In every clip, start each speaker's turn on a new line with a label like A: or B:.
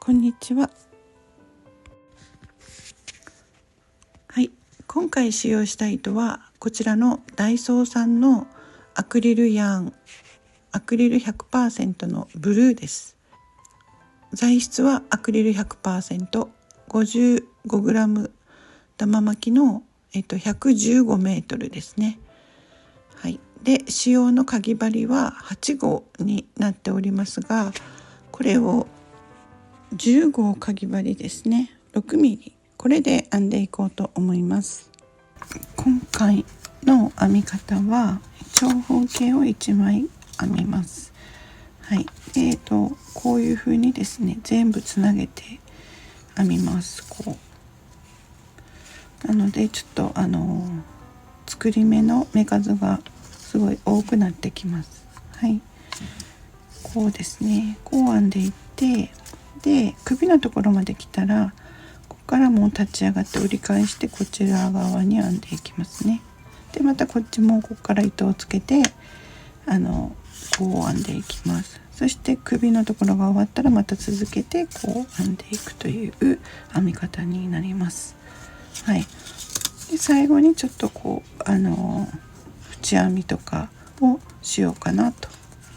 A: こんにちは。はい、今回使用した糸はこちらのダイソーさんのアクリルヤーン、アクリル 100% のブルーです。材質はアクリル 100%、55g 玉巻きの、115メートルですね。はい、で使用のかぎ針は8号になっておりますが、これを10号かぎ針ですね、6ミリ、これで編んでいこうと思います。今回の編み方は長方形を1枚編みます。はい、こういう風にですね、全部つなげて編みます。こうなのでちょっと作り目の目数がすごい多くなってきます。はい、こうですね、こう編んでいって、で首のところまで来たら、ここからもう立ち上がって折り返してこちら側に編んでいきますね。でまたこっちもここから糸をつけてこう編んでいきます。そして首のところが終わったらまた続けてこう編んでいくという編み方になります。はい、で最後にちょっとこう縁編みとかをしようかなと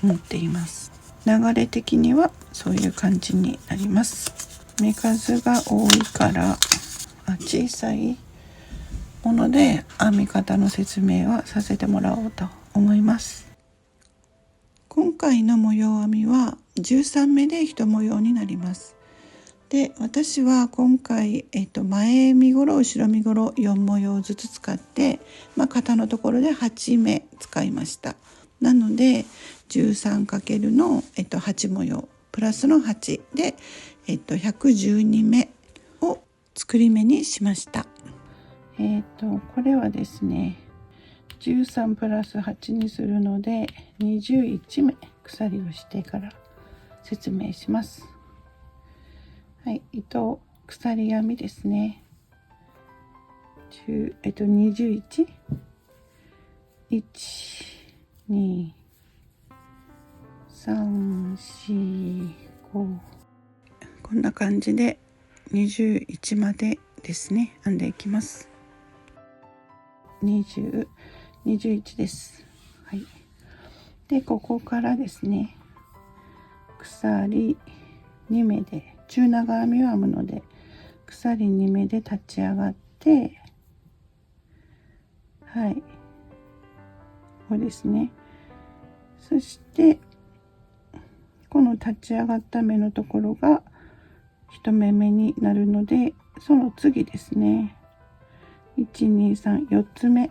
A: 思っています。流れ的にはそういう感じになります。目数が多いから小さいもので編み方の説明はさせてもらおうと思います。今回の模様編みは13目で1模様になります。で私は今回、前身ごろ後ろ身ごろ4模様ずつ使って、肩のところで8目使いました。なので 13× の、8模様プラスの8で、112目を作り目にしました。これはですね、13プラス8にするので21目鎖をしてから説明します。はい、糸鎖編みですね。21、1、2、3、4、5、こんな感じで21までですね編んでいきます。20、21です。はい。でここからですね、鎖2目で中長編みを編むので、鎖2目で立ち上がって、はい、これですね。そしてこの立ち上がった目のところが1目目になるので、その次ですね、123、4つ目、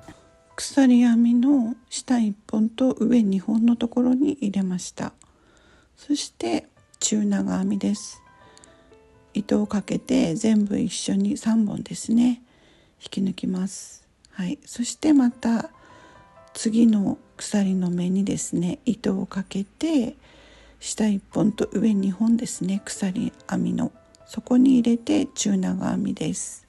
A: 鎖編みの下1本と上2本のところに入れました。そして中長編みです。糸をかけて全部一緒に3本ですね引き抜きます。はい、そしてまた次の鎖の目にですね糸をかけて下1本と上2本ですね、鎖編みのそこに入れて中長編みです。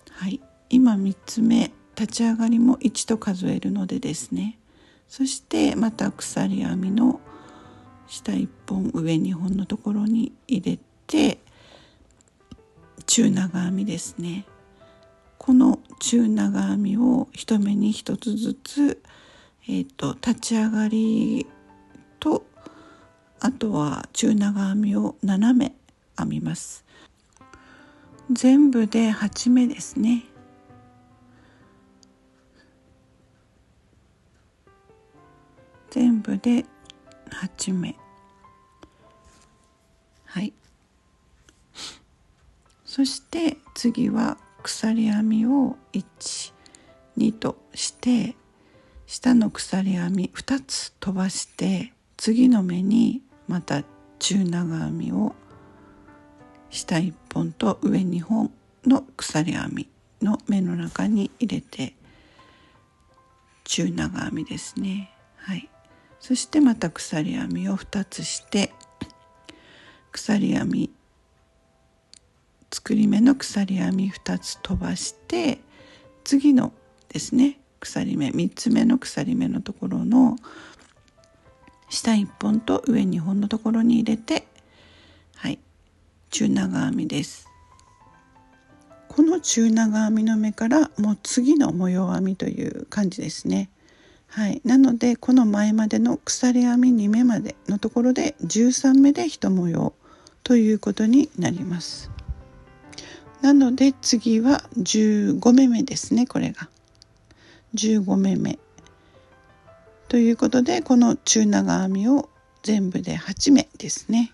A: はい、今3つ目、立ち上がりも1と数えるのでですね、そしてまた鎖編みの下1本上2本のところに入れて中長編みですね。この中長編みを1目に1つずつ、立ち上がりとあとは中長編みを7目編みます。全部で8目ですね。全部で8目。はい。そして次は鎖編みを1、2として下の鎖編み2つ飛ばして次の目にまた中長編みを下1本と上2本の鎖編みの目の中に入れて中長編みですね。はい。そしてまた鎖編みを2つして鎖編み作り目の鎖編み2つ飛ばして次のですね鎖目3つ目の鎖目のところの下1本と上2本のところに入れて、はい、中長編みです。この中長編みの目からもう次の模様編みという感じですね。はい、なのでこの前までの鎖編み2目までのところで13目で1模様ということになります。なので次は15目目ですね。これが15目目ということで、この中長編みを全部で8目ですね。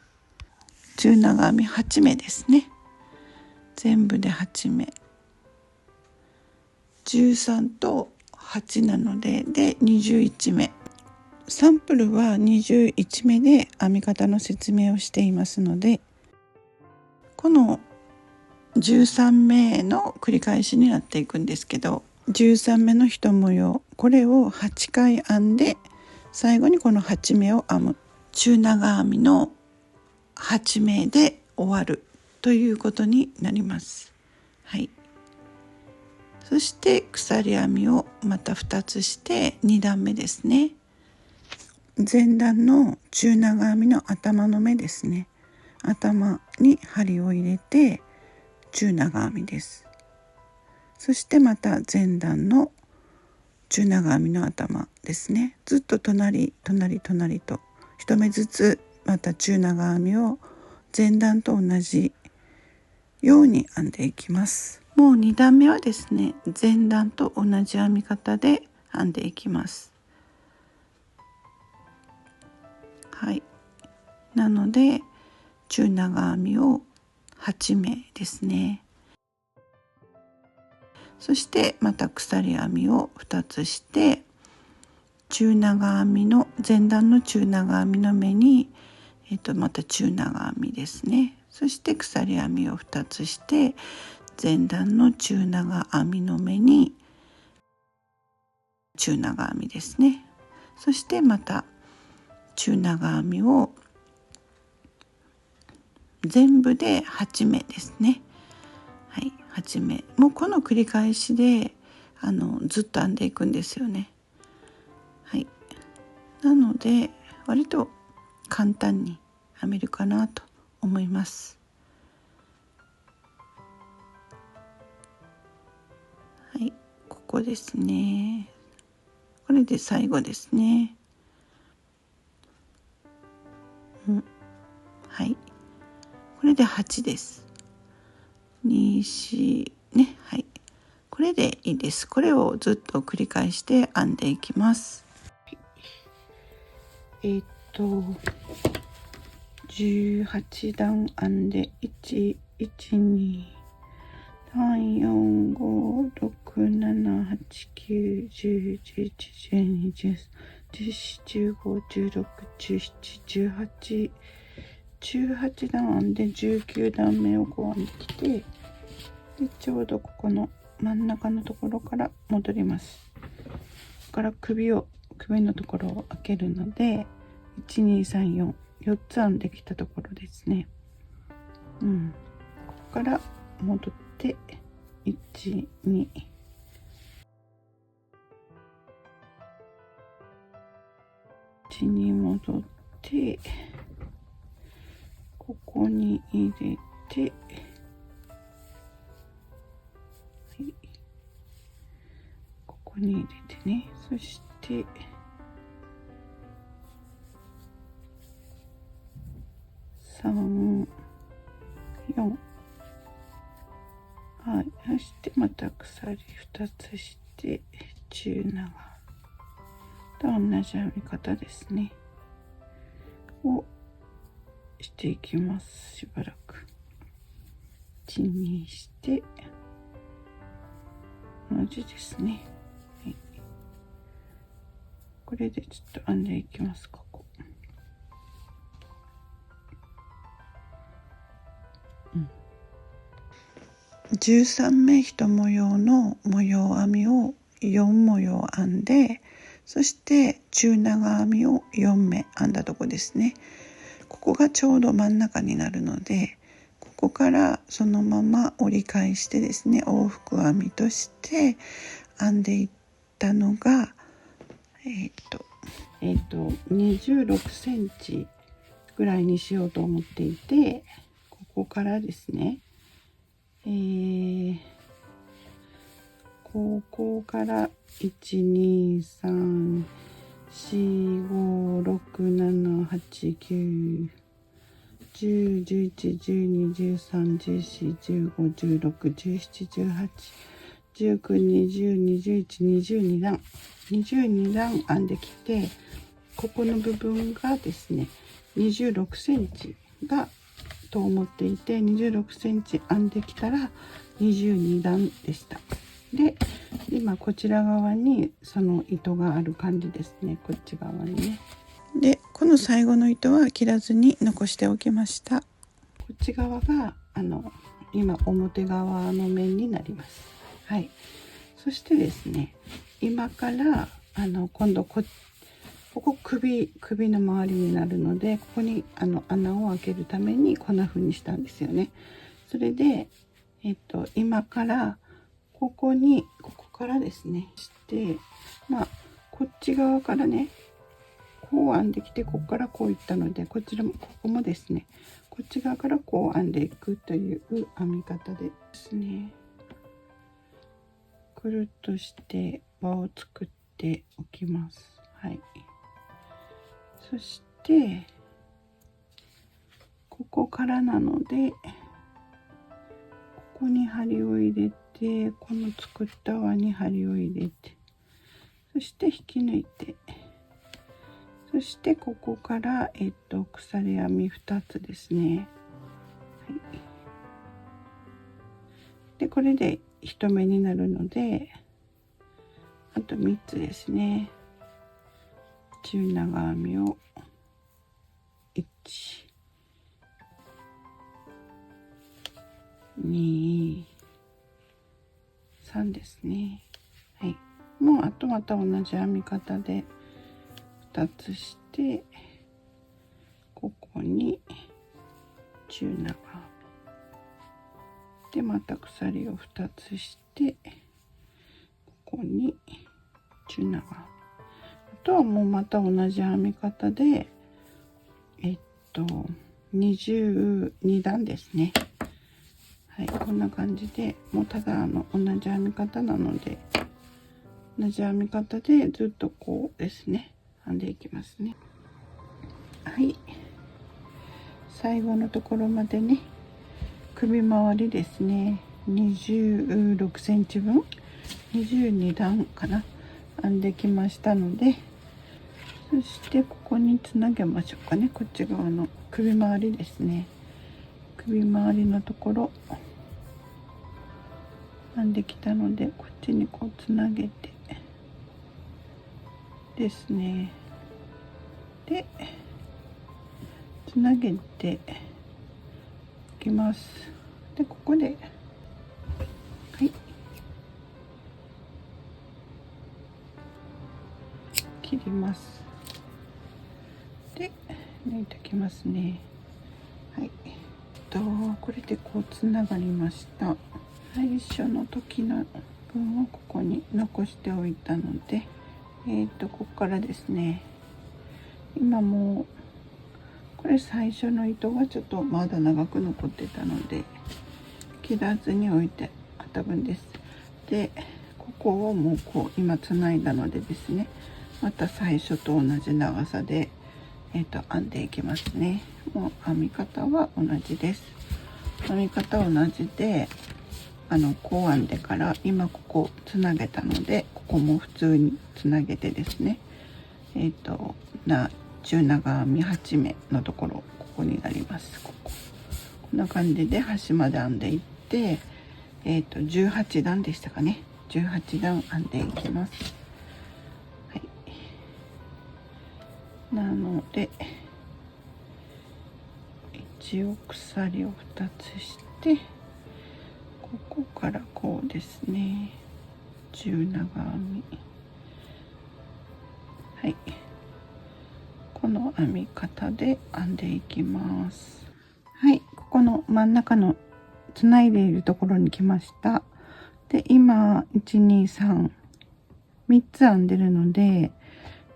A: 中長編み8目ですね。全部で8目、13と8なので21目。サンプルは21目で編み方の説明をしていますので、この13目の繰り返しになっていくんですけど、13目の1模様、これを8回編んで最後にこの8目を編む、中長編みの8目で終わるということになります。はい、そして鎖編みをまた2つして2段目ですね。前段の中長編みの頭の目ですね。頭に針を入れて中長編みです。そしてまた前段の中長編みの頭ですね。ずっと隣と1目ずつまた中長編みを前段と同じように編んでいきます。もう2段目はですね、前段と同じ編み方で編んでいきます。はい、なので中長編みを8目ですね。そしてまた鎖編みを2つして中長編みの前段の中長編みの目に、また中長編みですね。そして鎖編みを2つして前段の中長編みの目に中長編みですね。そしてまた中長編みを全部で8目ですね。はい、8目。もうこの繰り返しでずっと編んでいくんですよね。はい、なので割と簡単に編めるかなと思います。はい、ここですね。これで最後ですね。はい、これで8です。2、4ね。はい、これでいいです。これをずっと繰り返して編んでいきます。18段編んで1、1、2、3、4、5、6、7、8、9、10、11、12、13、14、15、16、17、18、18段編んで19段目をこう編んできて、でちょうどここの真ん中のところから戻ります。から首のところを開けるので1234つ編んできたところですね。ここから戻って1、2、1に戻ってここに入れて、はい、ここに入れてね。そして3、4、はい、そしてまた鎖2つして中長と同じ編み方ですねをしていきます。しばらく1にして同じですね。はい、これでちょっと編んでいきます。ここ13目1模様の模様編みを4模様編んで、そして中長編みを4目編んだとこですね。ここがちょうど真ん中になるので、ここからそのまま折り返してですね、往復編みとして編んでいったのが26センチぐらいにしようと思っていて、ここからですね、ここから12345678910111213141516171819202122段22段編んできて、ここの部分がですね26センチがと思っていて、26センチ編んできたら22段でした。で、今こちら側にその糸がある感じですね。こっち側にね。で、この最後の糸は切らずに残しておきました。こっち側が今表側の面になります。はい。そしてですね、今から今度ここ首の周りになるので、ここに穴を開けるためにこんな風にしたんですよね。それで今からここからですねして、こっち側からねこう編んできて、ここからこういったので、ここもですねこっち側からこう編んでいくという編み方ですね。くるっとして輪を作っておきます。はい。そしてここからなので、ここに針を入れて、この作った輪に針を入れて、そして引き抜いて、そしてここから鎖編み2つですね。はい、でこれで1目になるので、あと3つですね。中長編みを1、2、3ですね。はい。もうあとまた同じ編み方で2つして、ここに中長編みで、また鎖を2つして、ここに中長編み。あとはもうまた同じ編み方で22段ですね。はい、こんな感じで、もうただ同じ編み方なので、同じ編み方でずっとこうですね編んでいきますね。はい、最後のところまでね、首周りですね、26センチ分22段かな編んできましたので、そしてここにつなげましょうかね。こっち側の首周りですね、首周りのところ編んできたので、こっちにこうつなげてですね、でつなげていきます。でここで切ります。で抜いてきますね。はい、これでこうつながりました。最初の時の分をここに残しておいたので、ここからですね、今もうこれ最初の糸がちょっとまだ長く残ってたので切らずに置いてあった分です。でここをもうこう今つないだのでですね、また最初と同じ長さで編んでいきますね。もう編み方は同じです。編み方同じで、こう編んでから今ここつなげたので、ここも普通につなげてですね、中長編み8目のところ、ここになります。こんな感じで端まで編んでいって、18段でしたかね、18段編んでいきます。はい、なので一応鎖を2つして、ここからこうですね、中長編み、はい、この編み方で編んでいきます。はい、ここの真ん中のつないでいるところに来ました。で今123つ編んでるので、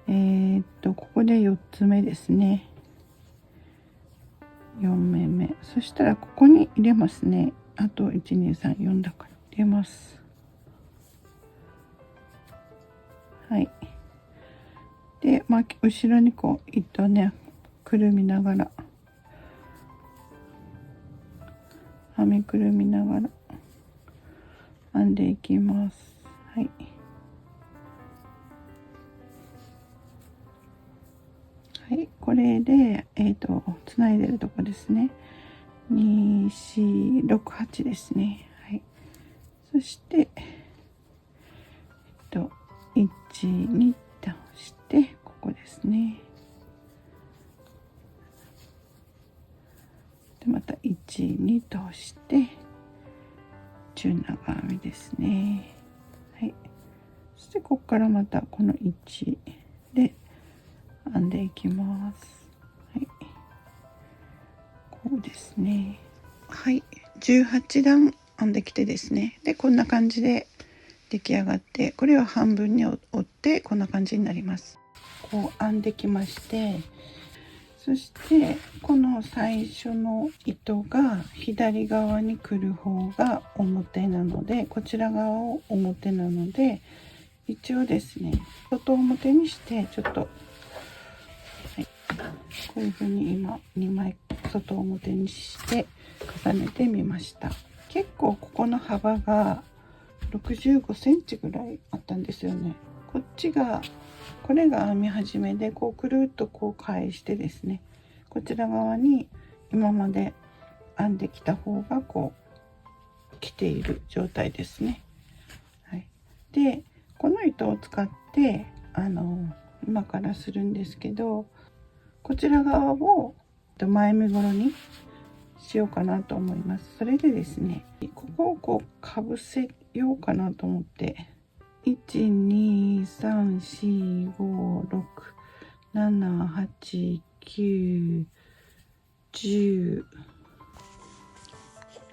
A: ここで4つ目ですね。4目目。そしたらここに入れますね。あと1、2、3、4だから入れます。はい。で、後ろにこう糸ね、くるみながら、編みくるみながら編んでいきます。はい。はい、これでつないでるとこですね。2、4、6、8ですね。はい。そして1、2としてここですね。でまた1、2として中長編みですね。はい。そしてここからまたこの1で編んでいきます。はい。こうですね。はい。18段編んできてですね。でこんな感じで出来上がって、これを半分に折ってこんな感じになります。こう編んできまして、そしてこの最初の糸が左側に来る方が表なので、こちら側を表なので、一応ですね外表にしてちょっと、はい、こういう風に今2枚外表にして重ねてみました。結構ここの幅が65センチぐらいあったんですよね。こっちがこれが編み始めで、こうくるっとこう返してですね、こちら側に今まで編んできた方がこう来ている状態ですね。はい、でこの糸を使って今からするんですけど、こちら側を前身ごろにしようかなと思います。それでですね、ここをこうかぶせようかなと思って、12345678910、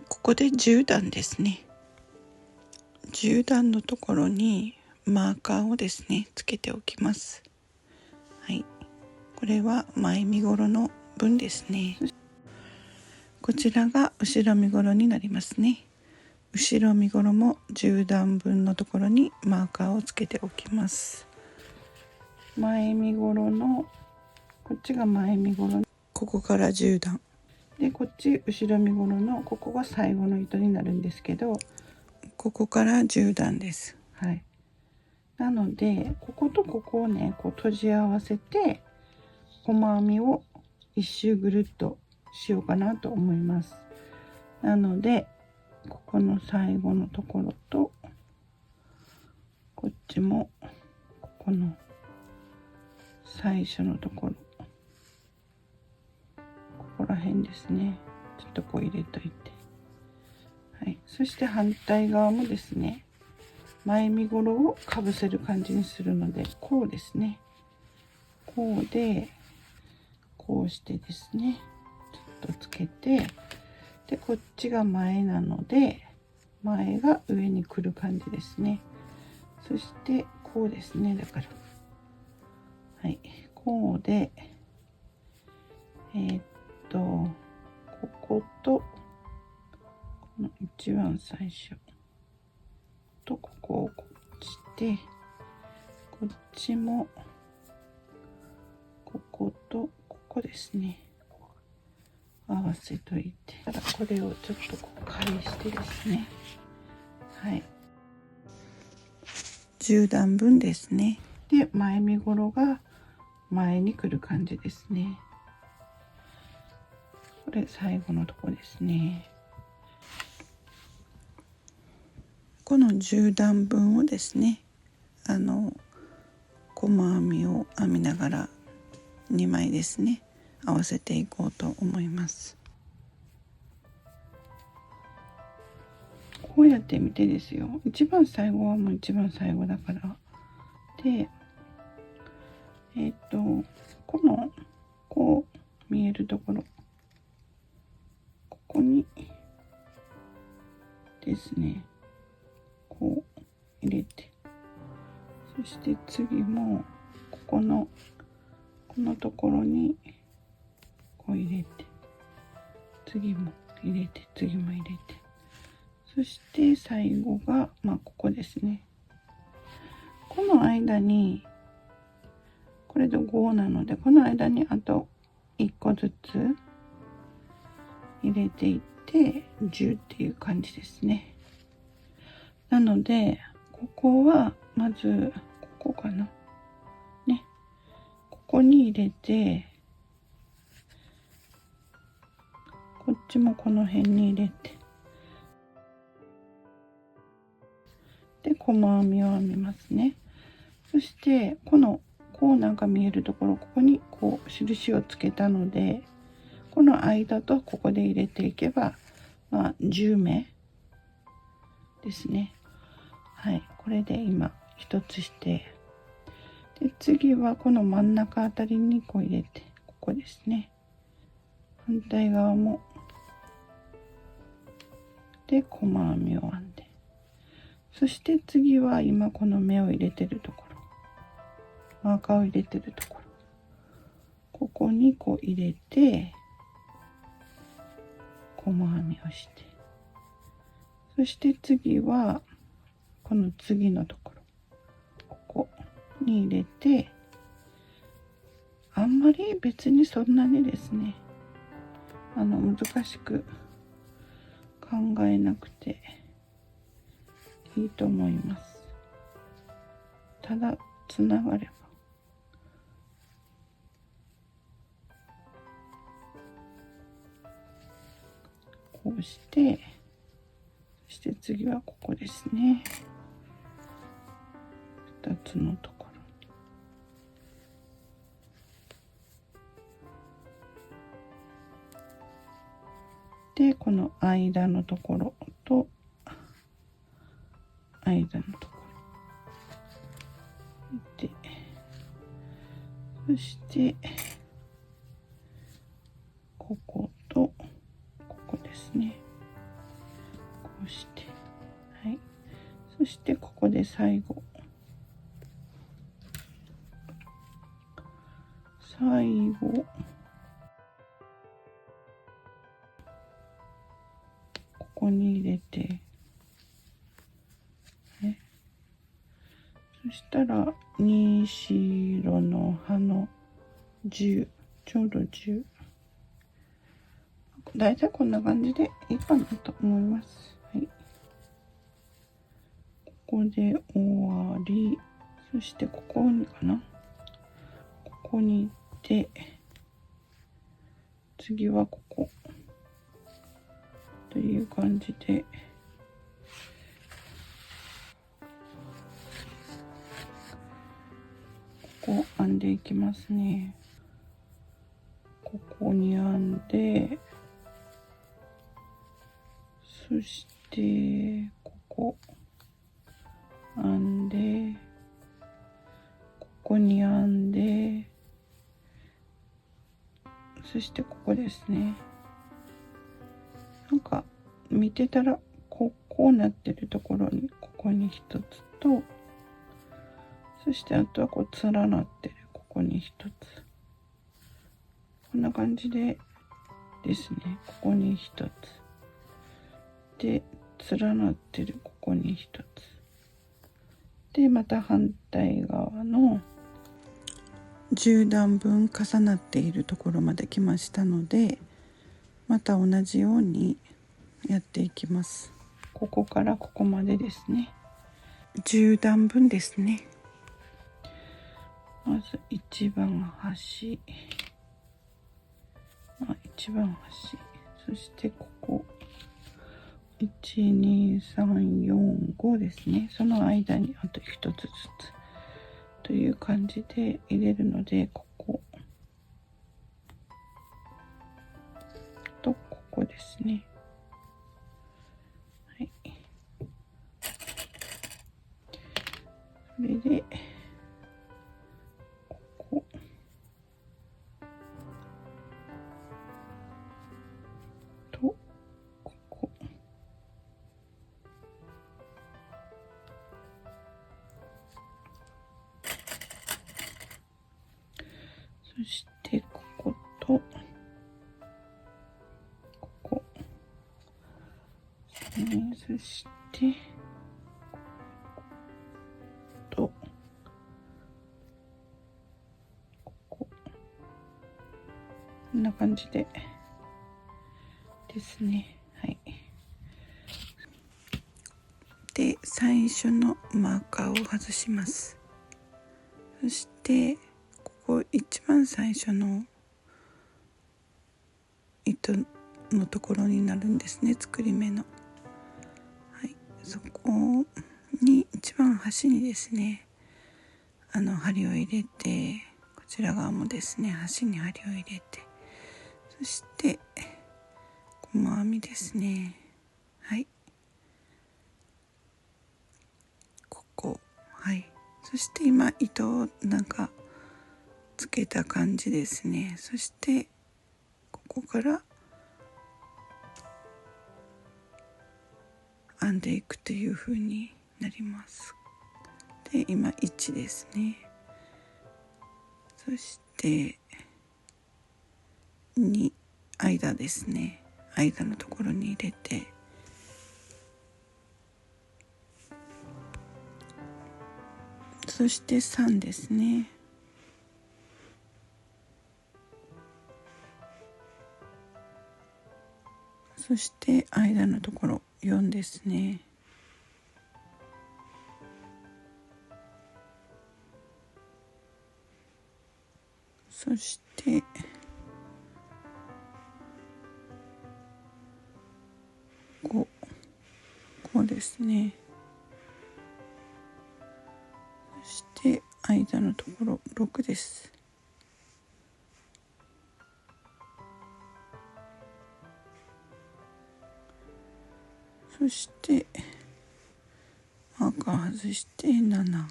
A: ここで10段ですね。10段のところにマーカーをですねつけておきます。はい、これは前身ごろの分ですね。こちらが後ろ身ごろになりますね。後ろ身ごろも10段分のところにマーカーをつけておきます。前身ごろのこっちが前身ごろ、ここから10段で、こっち後ろ身ごろのここが最後の糸になるんですけど、ここから10段です。はい。なのでこことここをねこう閉じ合わせて細編みを一周ぐるっとしようかなと思います。なのでここの最後のところとこっちもここの最初のところ、ここら辺ですね、ちょっとこう入れといて、はい、そして反対側もですね前身ごろをかぶせる感じにするので、こうですね、こうでこうしてですねちょっとつけて、でこっちが前なので前が上に来る感じですね。そしてこうですね、だからはいこうでこことこの一番最初とここをこうしてこっちもこことここですね合わせといて、ただこれをちょっとこう返してですね、はい10段分ですね。で前身ごろが前に来る感じですね。これ最後のとこですね。この10段分をですね細編みを編みながら2枚ですね合わせていこうと思います。こうやってみてですよ、一番最後はもう一番最後だから、でこのこう見えるところ、ここにですねこう入れて、そして次もここのところにこう入れて、次も入れて、次も入れて、そして最後がここですね。この間にこれで5なので、この間にあと1個ずつ入れていって10っていう感じですね。なのでここはまずここかなね、ここに入れて、こっちもこの辺に入れて、で細編みを編みますね。そしてこのコーナーが見えるところ、ここにこう印をつけたので、この間とここで入れていけば10目ですね。はい、これで今一つして、で次はこの真ん中あたりにこう入れて、ここですね。反対側もで細編みを編んで、そして次は今この目を入れてるところ、マーカーを入れてるところ、ここにこう入れて細編みをして、そして次はこの次のところ、ここに入れて、あんまり別にそんなにですね難しく考えなくていいと思います。ただつながれば。こうして、そして次はここですね。2つのところで、この間のところと間のところで、そしてこことここですね。こうして、はい。そしてここで最後ここに入れて、ね、そしたら新白の葉の10、ちょうど10、だいたいこんな感じでいいかなと思います。はい、ここで終わり。そしてここにかな、ここに行って、次はここという感じで、ここ編んでいきますね。ここに編んで、そしてここ編んで、ここに編んで、そしてここですね。なんか見てたらこうなってるところにここに一つと、そしてあとはこう連なってるここに一つ、こんな感じでですね。ここに一つで、連なってるここに一つで、また反対側の10段分重なっているところまで来ましたので、また同じようにやっていきます。ここからここまでですね。10段分ですね。まず一番端、一番端、そしてここ12345ですね。その間にあと一つずつという感じで入れるので、こことここですね。はい。それでこことここ、してとこんな感じでですね。はい。で、最初のマーカーを外します。そしてここ一番最初の糸のところになるんですね、作り目の。はい、そこに一番端にですね、針を入れて、こちら側もですね、端に針を入れて、そして細編みですね。はい、ここ、はい、そして今糸をなんかつけた感じですね。そしてここから編んでいくという風になります。で、今1ですね。そして2、間ですね。間のところに入れて、そして3ですね。そして間のところ4ですね。そして5ですね。そして間のところ6です。そしてマーカー外して7、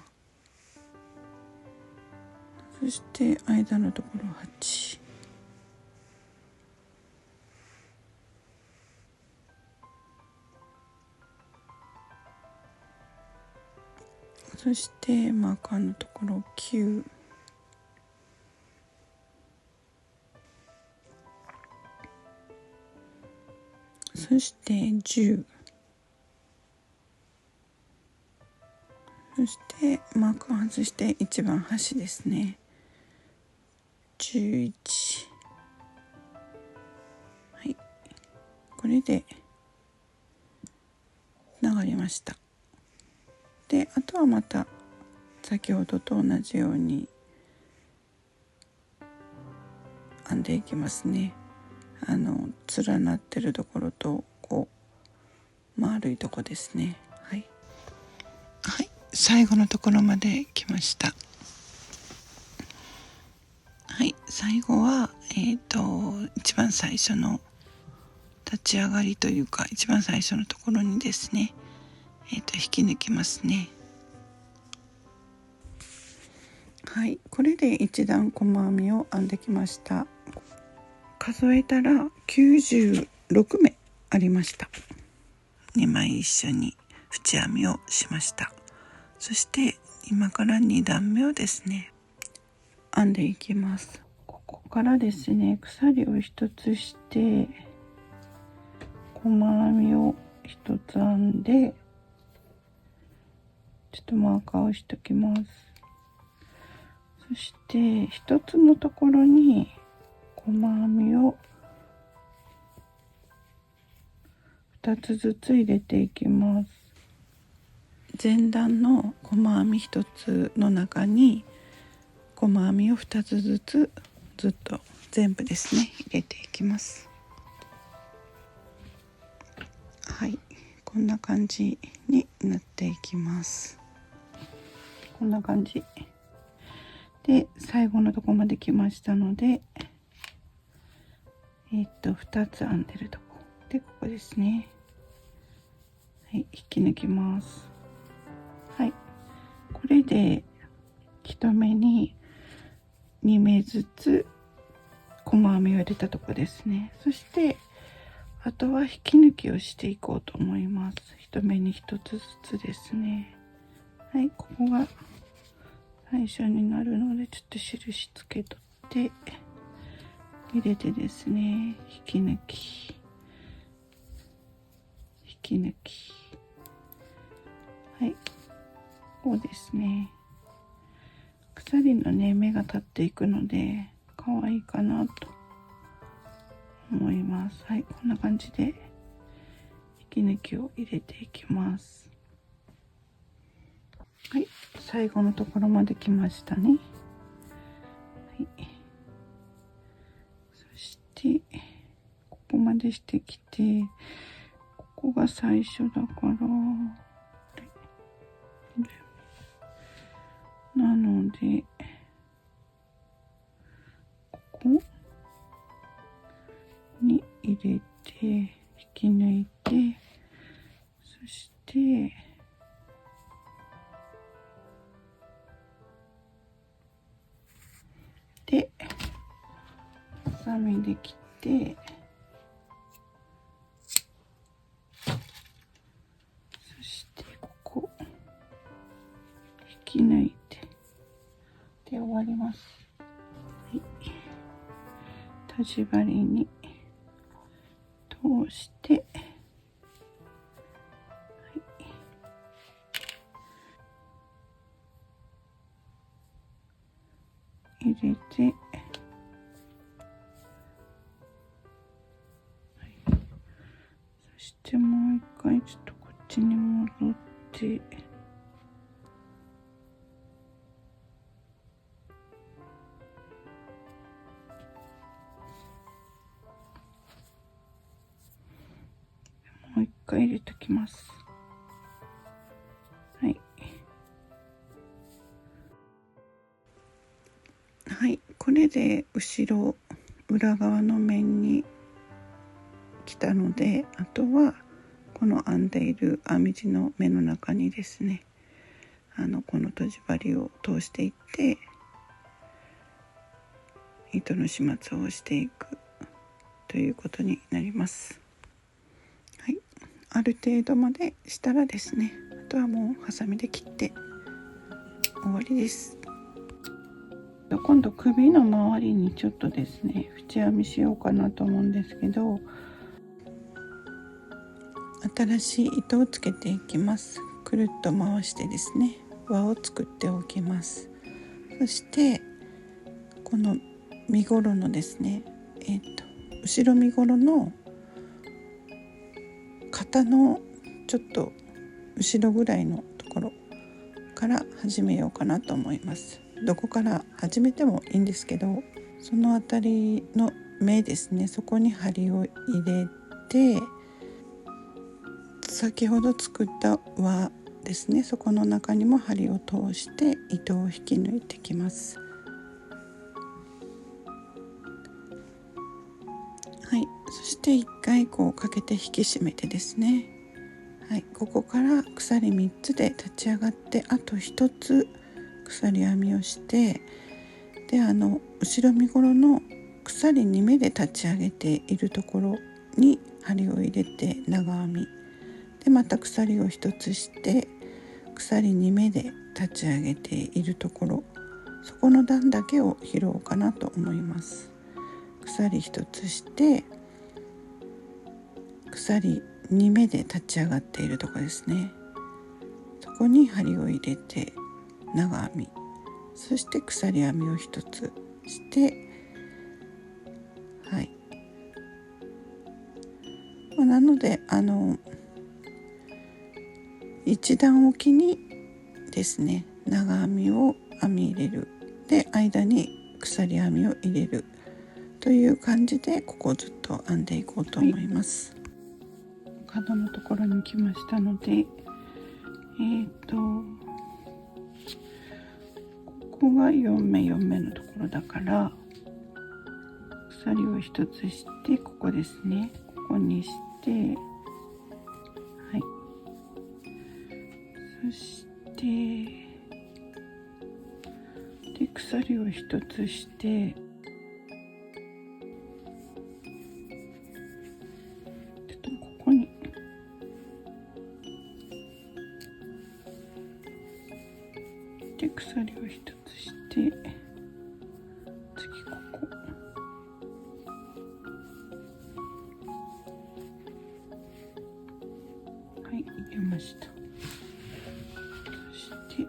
A: そして間のところ8、そしてマーカーのところ9、そして10、そしてマーカー外して一番端ですね、11、はい、これで流れました。で、あとはまた先ほどと同じように編んでいきますね。連なってるところとこう丸いとこですね。はい、はい、最後のところまで来ました。はい、最後は一番最初の立ち上がりというか、一番最初のところにですね、引き抜きますね。はい、これで一段細編みを編んできました。数えたら96目ありました。2枚一緒に縁編みをしました。そして今から2段目をですね、編んでいきます。ここからですね、鎖を一つして細編みを一つ編んで、ちょっとマーカーをしときます。そして一つのところに細編みを2つずつ入れていきます。前段の細編み1つの中に細編みを2つずつずっと全部ですね入れていきます。はい、こんな感じになっていきます。こんな感じで最後のとこまで来ましたので、2つ編んでるとこで、ここですね。はい、引き抜きます。はい、これで1目に2目ずつ細編みを入れたとこですね。そしてあとは引き抜きをしていこうと思います。1目に1つずつですね。はい、ここが最初になるのでちょっと印つけとって入れてですね、引き抜き引き抜き。はい、こうですね。鎖のね目が立っていくので可愛いかなと思います。はい、こんな感じで引き抜きを入れていきます。はい、最後のところまで来ましたね。はい、そしてここまでしてきて、ここが最初だからなのでここに入れて引き抜いて、そしてでハサミで切って、そしてここ引き抜いてで終わります。はい、とじ針に通して、入れて、そしてもう一回ちょっとこっちに戻って、もう一回入れておきます。はい、はい、これで後ろ裏側の面に来たので、あとはこの編んでいる編み地の目の中にですね、このとじ針を通していって糸の始末をしていくということになります。はい、ある程度までしたらですね、あとはもうハサミで切って終わりです。今度首の周りにちょっとですね縁編みしようかなと思うんですけど、新しい糸をつけていきます。くるっと回してですね輪を作っておきます。そしてこの身ごろのですね、後ろ身ごろの肩のちょっと後ろぐらいのところから始めようかなと思います。どこから始めてもいいんですけど、そのあたりの目ですね、そこに針を入れて、先ほど作った輪ですね、そこの中にも針を通して糸を引き抜いてきます。はい、そして一回こうかけて引き締めてですね、はい、ここから鎖3つで立ち上がって、あと1つ鎖編みをして、で後ろ身ごろの鎖2目で立ち上げているところに針を入れて長編みで、また鎖を1つして鎖2目で立ち上げているところ、そこの段だけを拾おうかなと思います。鎖1つして鎖2目で立ち上がっているところですね、そこに針を入れて長編み、そして鎖編みを1つして、はい、なので一段おきにですね長編みを編み入れる、で間に鎖編みを入れるという感じで、ここをずっと編んでいこうと思います。角のところに来ましたので、ここが4目のところだから、鎖を1つして、ここですね、ここにして、はい、そしてで鎖を1つして、ちょっとここにで鎖を1つして、次ここ入れました。そして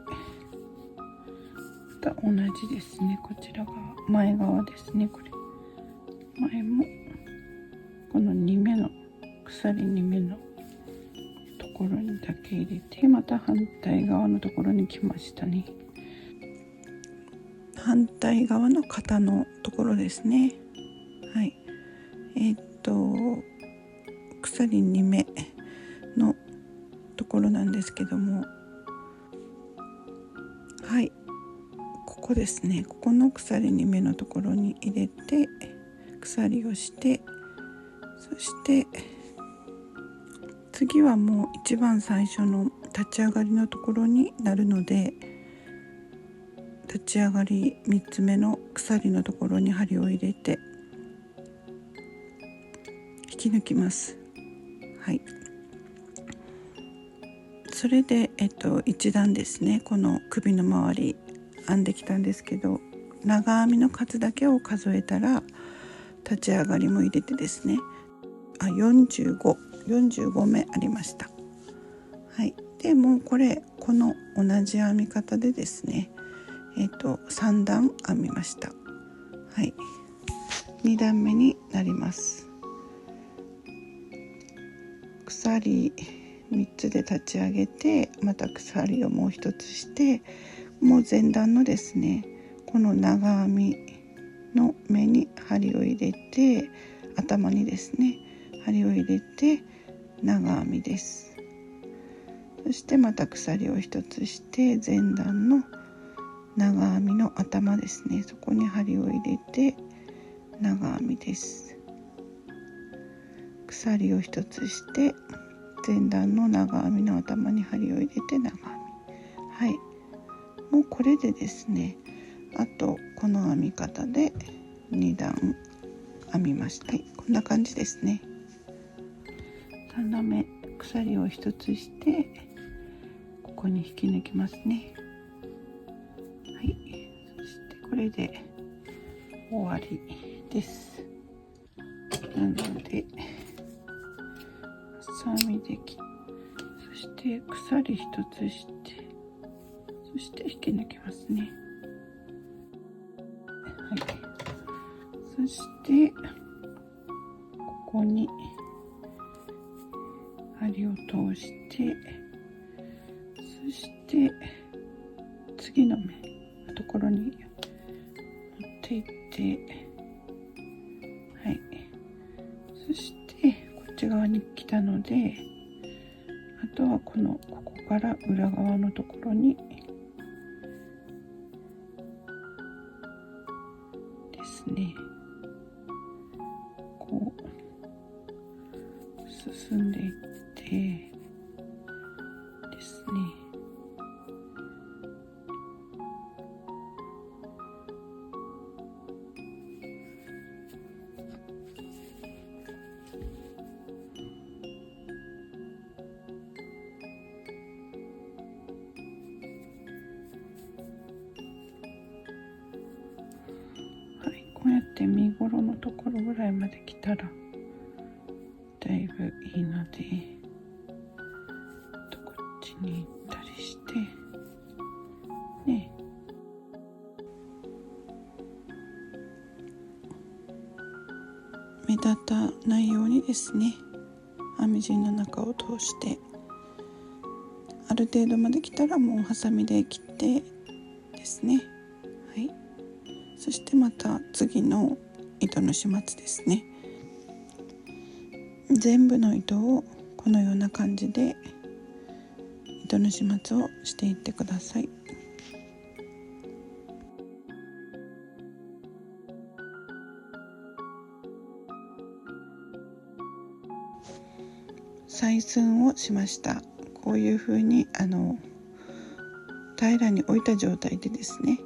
A: また同じですね。こちらが前側ですね。これ前もこの2目の鎖2目のところにだけ入れて、また反対側のところに来ましたね。反対側の肩のところですね。はい。鎖2目のところなんですけども、はい、ここですね。ここの鎖2目のところに入れて鎖をして、そして次はもう一番最初の立ち上がりのところになるので、立ち上がり3つ目の鎖のところに針を入れて引き抜きます。はい。それで、一段ですね、この首の周り編んできたんですけど、長編みの数だけを数えたら立ち上がりも入れてですね、45目ありました。はい。でもうこの同じ編み方でですね、3段編みました。はい。2段目になります。鎖3つで立ち上げて、また鎖をもう1つして、もう前段のですね、この長編みの目に針を入れて、頭にですね針を入れて長編みです。そしてまた鎖を1つして前段の長編みの頭ですね、そこに針を入れて長編みです。鎖を1つして前段の長編みの頭に針を入れて長編み。はい。もうこれでですね、あとこの編み方で2段編みました。はい、こんな感じですね。3段目鎖を1つしてここに引き抜きますね。はい。そしてこれで終わりです。なのでハサミで切って、そして鎖1つして、そして引き抜きますね。はい。そしてここに針を通して、そして次の目のところに持っていって、はい。そしてこっち側に来たので、あとはここから裏側のところにですね、こう進んでいってですね、こうやって身ごろのところぐらいまで来たらだいぶいいので、こっちに行ったりしてね、目立たないようにですね、編み地の中を通して、ある程度まで来たらもうハサミで切ってですね。はい。そしてまた次の糸の始末ですね。全部の糸をこのような感じで糸の始末をしていってください。採寸をしました。こういう風に平らに置いた状態でですね、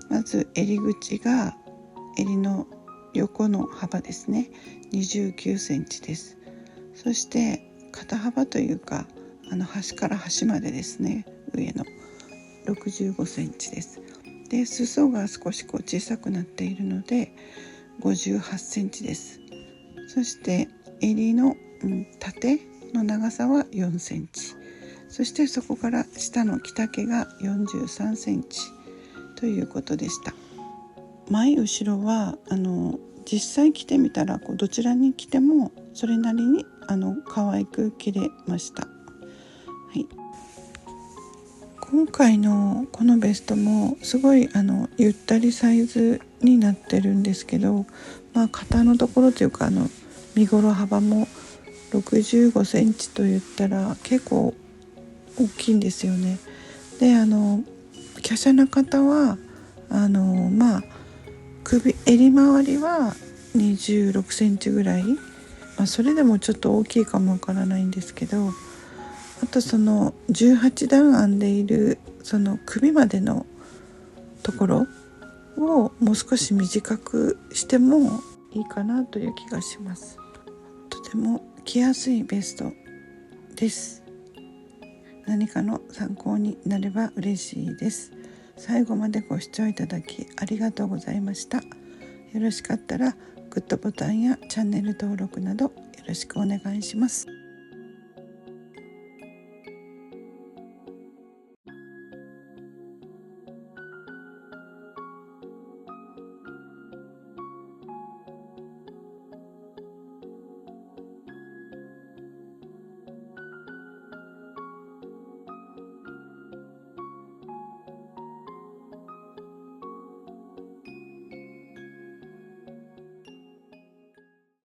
A: まず襟口が襟の横の幅ですね、29センチです。そして肩幅というか端から端までですね、上の65センチです。で、裾が少し小さくなっているので58センチです。そして襟の縦の長さは4センチ、そしてそこから下の着丈が43センチということでした。前後ろは実際着てみたらどちらに着てもそれなりに可愛く着れました。はい、今回のこのベストもすごいゆったりサイズになってるんですけど、肩のところというか身ごろ幅も65センチと言ったら結構大きいんですよね。で華奢な方は襟周りは26センチぐらい、それでもちょっと大きいかもわからないんですけど、あとその18段編んでいるその首までのところをもう少し短くしてもいいかなという気がします。とても着やすいベストです。何かの参考になれば嬉しいです。最後までご視聴いただきありがとうございました。よろしかったらグッドボタンやチャンネル登録などよろしくお願いします。